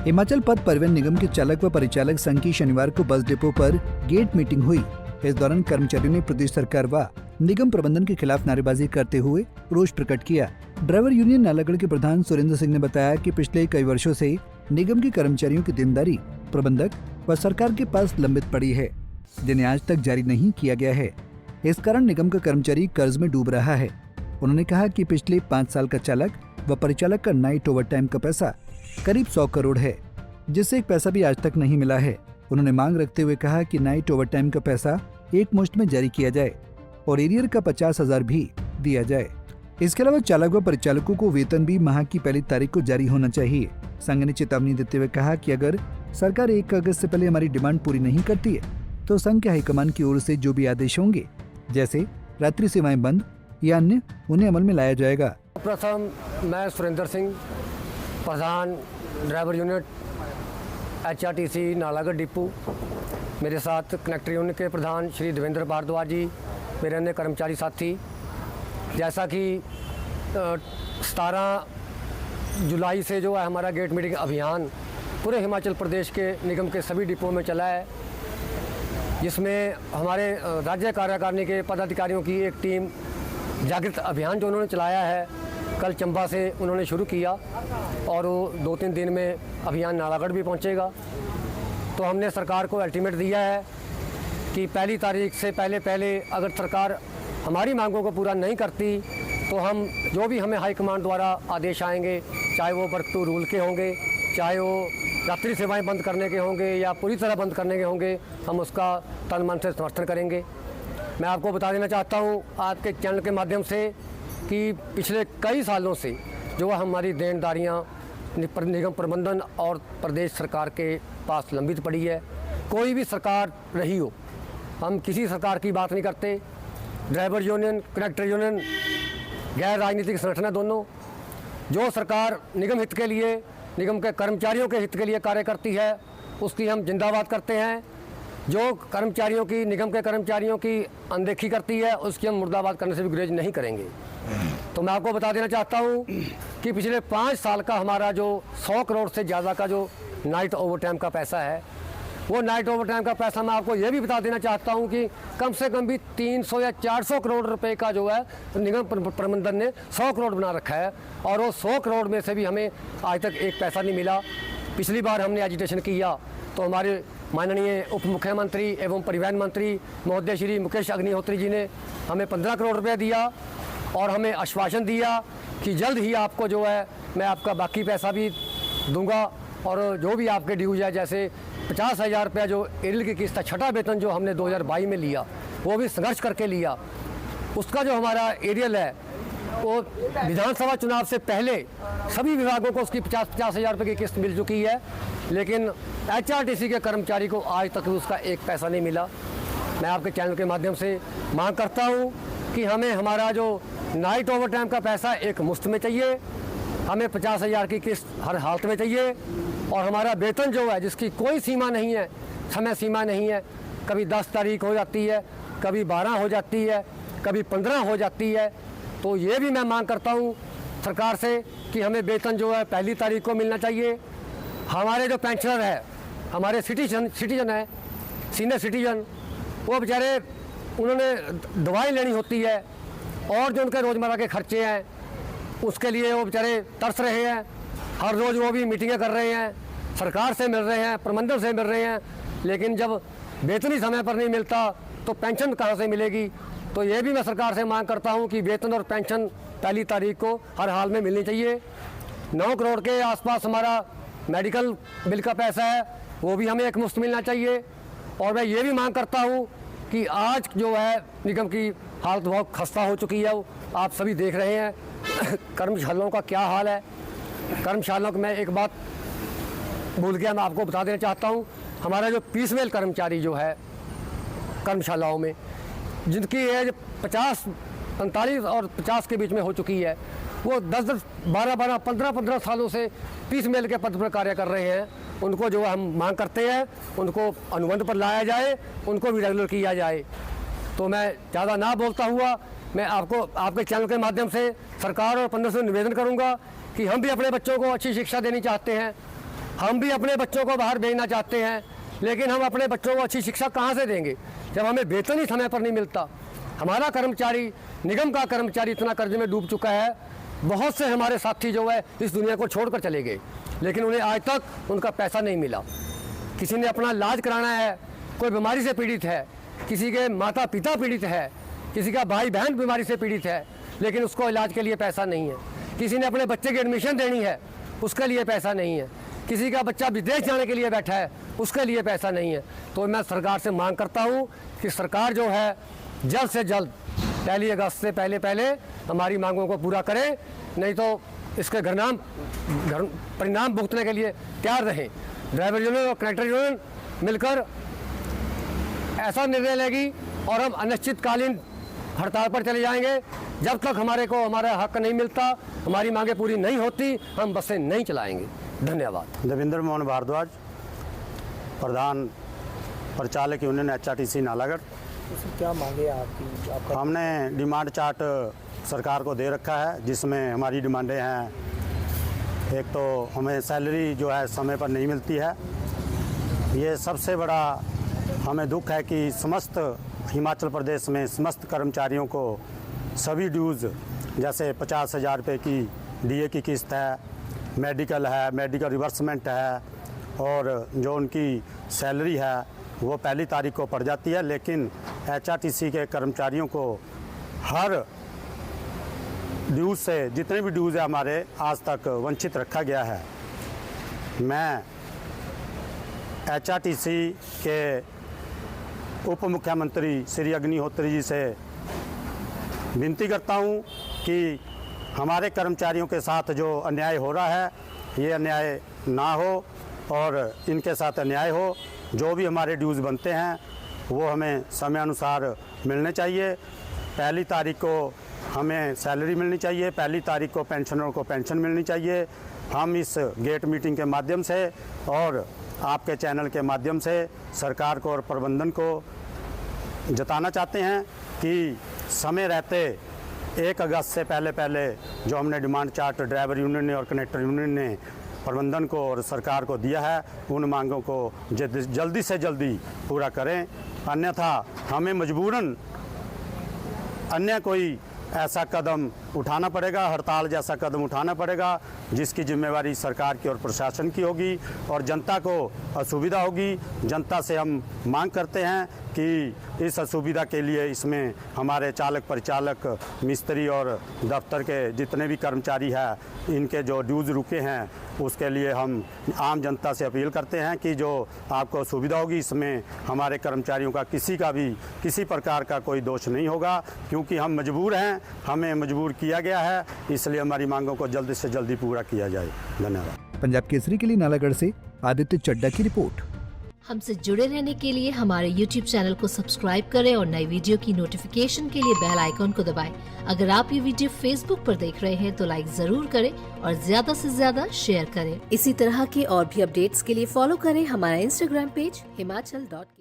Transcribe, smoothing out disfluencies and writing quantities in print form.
हिमाचल पथ परिवहन निगम के चालक व परिचालक संघ की शनिवार को बस डिपो पर गेट मीटिंग हुई। इस दौरान कर्मचारियों ने प्रदेश सरकार व निगम प्रबंधन के खिलाफ नारेबाजी करते हुए रोष प्रकट किया। ड्राइवर यूनियन नालागढ़ के प्रधान सुरेंद्र सिंह ने बताया कि पिछले कई वर्षों से निगम के कर्मचारियों की देनदारी प्रबंधक व सरकार के पास लंबित पड़ी है, जिन्हें आज तक जारी नहीं किया गया है। इस कारण निगम का कर्मचारी कर्ज में डूब रहा है। उन्होंने कहा कि पिछले 5 साल का चालक व परिचालक का नाइट ओवर टाइम का पैसा करीब 100 करोड़ है, जिससे एक पैसा भी आज तक नहीं मिला है। उन्होंने मांग रखते हुए कहा कि नाइट ओवर टाइम का पैसा एक मुश्त में जारी किया जाए और एरियर का 50,000 भी दिया जाए। इसके अलावा चालक व परिचालकों को वेतन भी माह की पहली तारीख को जारी होना चाहिए। संघ ने चेतावनी देते हुए कहा कि अगर सरकार 1 अगस्त से पहले हमारी डिमांड पूरी नहीं करती है तो संघ के हाईकमान की ओर से जो भी आदेश होंगे, जैसे रात्रि सेवाएं बंद या अन्य, उन्हें अमल में लाया जाएगा। प्रथम मैं सुरेंद्र सिंह, प्रधान driver unit HRTC Nalagarh depot. मेरे साथ कनेक्टर यूनिट के प्रधान श्री देवेंद्र भारद्वाज जी, मेरे अन्य कर्मचारी साथी। जैसा कि 17 जुलाई से जो है हमारा गेट मीटिंग अभियान पूरे हिमाचल प्रदेश के निगम के सभी डिपो में चला है, जिसमें हमारे राज्य कार्यकारिणी के पदाधिकारियों की एक टीम जागृत अभियान जो उन्होंने चलाया है, कल चंबा से उन्होंने शुरू किया और वो 2-3 दिन में अभियान नालागढ़ भी पहुंचेगा। तो हमने सरकार को अल्टीमेट दिया है कि पहली तारीख से पहले अगर सरकार हमारी मांगों को पूरा नहीं करती तो हम जो भी हमें हाईकमान द्वारा आदेश आएंगे, चाहे वो वर्क टू रूल के होंगे, चाहे वो रात्रि सेवाएं बंद करने के होंगे या पूरी तरह बंद करने के होंगे, हम उसका तन मन से समर्थन करेंगे। मैं आपको बता देना चाहता हूँ आपके चैनल के माध्यम से कि पिछले कई सालों से जो हमारी देनदारियाँ निगम प्रबंधन और प्रदेश सरकार के पास लंबित पड़ी है। कोई भी सरकार रही हो, हम किसी सरकार की बात नहीं करते। ड्राइवर यूनियन, कनेक्टर यूनियन गैर राजनीतिक संगठन है दोनों। जो सरकार निगम हित के लिए, निगम के कर्मचारियों के हित के लिए कार्य करती है, उसकी हम जिंदाबाद करते हैं। जो कर्मचारियों की, निगम के कर्मचारियों की अनदेखी करती है, उसकी हम मुर्दाबाद करने से भी गुरेज नहीं करेंगे। तो मैं आपको बता देना चाहता हूँ कि पिछले 5 साल का हमारा जो 100 करोड़ से ज़्यादा का जो नाइट ओवर टाइम का पैसा है, वो नाइट ओवर टाइम का पैसा मैं आपको ये भी बता देना चाहता हूँ कि कम से कम भी 300 या 400 करोड़ रुपए का जो है निगम प्रबंधन ने 100 करोड़ बना रखा है और वो 100 करोड़ में से भी हमें आज तक एक पैसा नहीं मिला। पिछली बार हमने एजिटेशन किया तो हमारे माननीय उप मुख्यमंत्री एवं परिवहन मंत्री महोदय श्री मुकेश अग्निहोत्री जी ने हमें 15 करोड़ रुपये दिया और हमें आश्वासन दिया कि जल्द ही आपको जो है मैं आपका बाकी पैसा भी दूंगा और जो भी आपके ड्यूज है, जैसे 50,000 रुपया जो एरियल की किस्त है, छठा वेतन जो हमने 2022 में लिया, वो भी संघर्ष करके लिया। उसका जो हमारा एरियल है वो विधानसभा चुनाव से पहले सभी विभागों को उसकी 50,000 रुपये की किस्त मिल चुकी है, लेकिन HRTC के कर्मचारी को आज तक उसका एक पैसा नहीं मिला। मैं आपके चैनल के माध्यम से मांग करता हूँ कि हमें हमारा जो नाइट ओवर टाइम का पैसा एक मुश्त में चाहिए, हमें 50,000 की किस्त हर हालत में चाहिए और हमारा वेतन जो है, जिसकी कोई सीमा नहीं है, समय सीमा नहीं है, कभी 10 तारीख हो जाती है, कभी 12 हो जाती है, कभी 15 हो जाती है। तो ये भी मैं मांग करता हूँ सरकार से कि हमें वेतन जो है पहली तारीख को मिलना चाहिए। हमारे जो पेंशनर है, हमारे सिटीजन है, सीनियर सिटीजन, वो बेचारे उन्होंने दवाई लेनी होती है और जो उनके रोज़मर्रा के खर्चे हैं उसके लिए वो बेचारे तरस रहे हैं। हर रोज़ वो भी मीटिंगें कर रहे हैं, सरकार से मिल रहे हैं, प्रबंधन से मिल रहे हैं, लेकिन जब वेतन ही समय पर नहीं मिलता तो पेंशन कहाँ से मिलेगी। तो ये भी मैं सरकार से मांग करता हूँ कि वेतन और पेंशन पहली तारीख को हर हाल में मिलनी चाहिए। 9 करोड़ के आसपास हमारा मेडिकल बिल का पैसा है, वो भी हमें एक मुश्त मिलना चाहिए। और मैं ये भी मांग करता हूँ कि आज जो है निगम की हालत बहुत खस्ता हो चुकी है, आप सभी देख रहे हैं कर्मशालाओं का क्या हाल है। कर्मशालाओं को मैं एक बात भूल गया, मैं आपको बता देना चाहता हूँ। हमारा जो पीसमेल कर्मचारी जो है कर्मशालाओं में, जिनकी एज 50, 45 और 50 के बीच में हो चुकी है, वो 10-10, 12-12, 15-15 सालों से पीसमेल के पद पर कार्य कर रहे हैं। उनको जो हम मांग करते हैं उनको अनुबंध पर लाया जाए, उनको भी रेगुलर किया जाए। तो मैं ज़्यादा ना बोलता हुआ मैं आपको आपके चैनल के माध्यम से सरकार और प्रबंधन से निवेदन करूंगा कि हम भी अपने बच्चों को अच्छी शिक्षा देनी चाहते हैं हम भी अपने बच्चों को बाहर भेजना चाहते हैं, लेकिन हम अपने बच्चों को अच्छी शिक्षा कहाँ से देंगे जब हमें वेतन ही समय पर नहीं मिलता। हमारा कर्मचारी, निगम का कर्मचारी इतना कर्ज में डूब चुका है। बहुत से हमारे साथी जो है इस दुनिया को छोड़कर चले गए, लेकिन उन्हें आज तक उनका पैसा नहीं मिला। किसी ने अपना इलाज कराना है, कोई बीमारी से पीड़ित है, किसी के माता पिता पीड़ित है, किसी का भाई बहन बीमारी से पीड़ित है, लेकिन उसको इलाज के लिए पैसा नहीं है। किसी ने अपने बच्चे की एडमिशन देनी है, उसके लिए पैसा नहीं है। किसी का बच्चा विदेश जाने के लिए बैठा है, उसके लिए पैसा नहीं है। तो मैं सरकार से मांग करता हूँ कि सरकार जो है जल्द से जल्द 1 अगस्त से पहले हमारी मांगों को पूरा करें, नहीं तो इसके परिणाम भुगतने के लिए तैयार रहें। ड्राइवर यूनियन और कनेक्टर यूनियन मिलकर ऐसा निर्णय लेगी और हम अनिश्चितकालीन हड़ताल पर चले जाएंगे। जब तक हमारे को हमारा हक नहीं मिलता, हमारी मांगे पूरी नहीं होती, हम बसें नहीं चलाएंगे। धन्यवाद। देवेंद्र मोहन भारद्वाज, प्रधान परिचालक यूनियन HRTC नालागढ़। क्या मांगे आपकी? हमने डिमांड चार्ट सरकार को दे रखा है, जिसमें हमारी डिमांडें हैं। एक तो हमें सैलरी जो है समय पर नहीं मिलती है। ये सबसे बड़ा हमें दुख है कि समस्त हिमाचल प्रदेश में समस्त कर्मचारियों को सभी ड्यूज़, जैसे 50,000 रुपये की DA की किस्त है, मेडिकल है, मेडिकल रिवर्समेंट है, और जो उनकी सैलरी है वो 1 तारीख को पड़ जाती है। लेकिन HRTC के कर्मचारियों को हर ड्यूज़ से, जितने भी ड्यूज़ है हमारे, आज तक वंचित रखा गया है। मैं HRTC के उप मुख्यमंत्री श्री अग्निहोत्री जी से विनती करता हूं कि हमारे कर्मचारियों के साथ जो अन्याय हो रहा है, ये अन्याय ना हो और इनके साथ अन्याय हो। जो भी हमारे ड्यूज़ बनते हैं वो हमें समय अनुसार मिलने चाहिए। 1 तारीख को हमें सैलरी मिलनी चाहिए, 1 तारीख को पेंशनरों को पेंशन मिलनी चाहिए। हम इस गेट मीटिंग के माध्यम से और आपके चैनल के माध्यम से सरकार को और प्रबंधन को जताना चाहते हैं कि समय रहते 1 अगस्त से पहले जो हमने डिमांड चार्ट ड्राइवर यूनियन ने और कनेक्टर यूनियन ने प्रबंधन को और सरकार को दिया है, उन मांगों को जल्दी से जल्दी पूरा करें। अन्यथा हमें मजबूरन अन्य कोई ऐसा कदम उठाना पड़ेगा, हड़ताल जैसा कदम उठाना पड़ेगा, जिसकी जिम्मेवारी सरकार की और प्रशासन की होगी और जनता को असुविधा होगी। जनता से हम मांग करते हैं कि इस असुविधा के लिए इसमें हमारे चालक, परिचालक, मिस्त्री और दफ्तर के जितने भी कर्मचारी हैं, इनके जो ड्यूज़ रुके हैं, उसके लिए हम आम जनता से अपील करते हैं कि जो आपको सुविधा होगी, इसमें हमारे कर्मचारियों का किसी प्रकार का कोई दोष नहीं होगा, क्योंकि हम मजबूर हैं, हमें मजबूर किया गया है, इसलिए हमारी मांगों को जल्दी से जल्दी पूरा किया जाए। धन्यवाद। पंजाब केसरी के लिए नालागढ़ से आदित्य चड्डा की रिपोर्ट। हमसे जुड़े रहने के लिए हमारे YouTube चैनल को सब्सक्राइब करें और नई वीडियो की नोटिफिकेशन के लिए बेल आइकॉन को दबाएं। अगर आप ये वीडियो Facebook पर देख रहे हैं तो लाइक जरूर करें और ज्यादा से ज्यादा शेयर करें। इसी तरह के और भी अपडेट्स के लिए फॉलो करें हमारा Instagram पेज हिमाचल.के।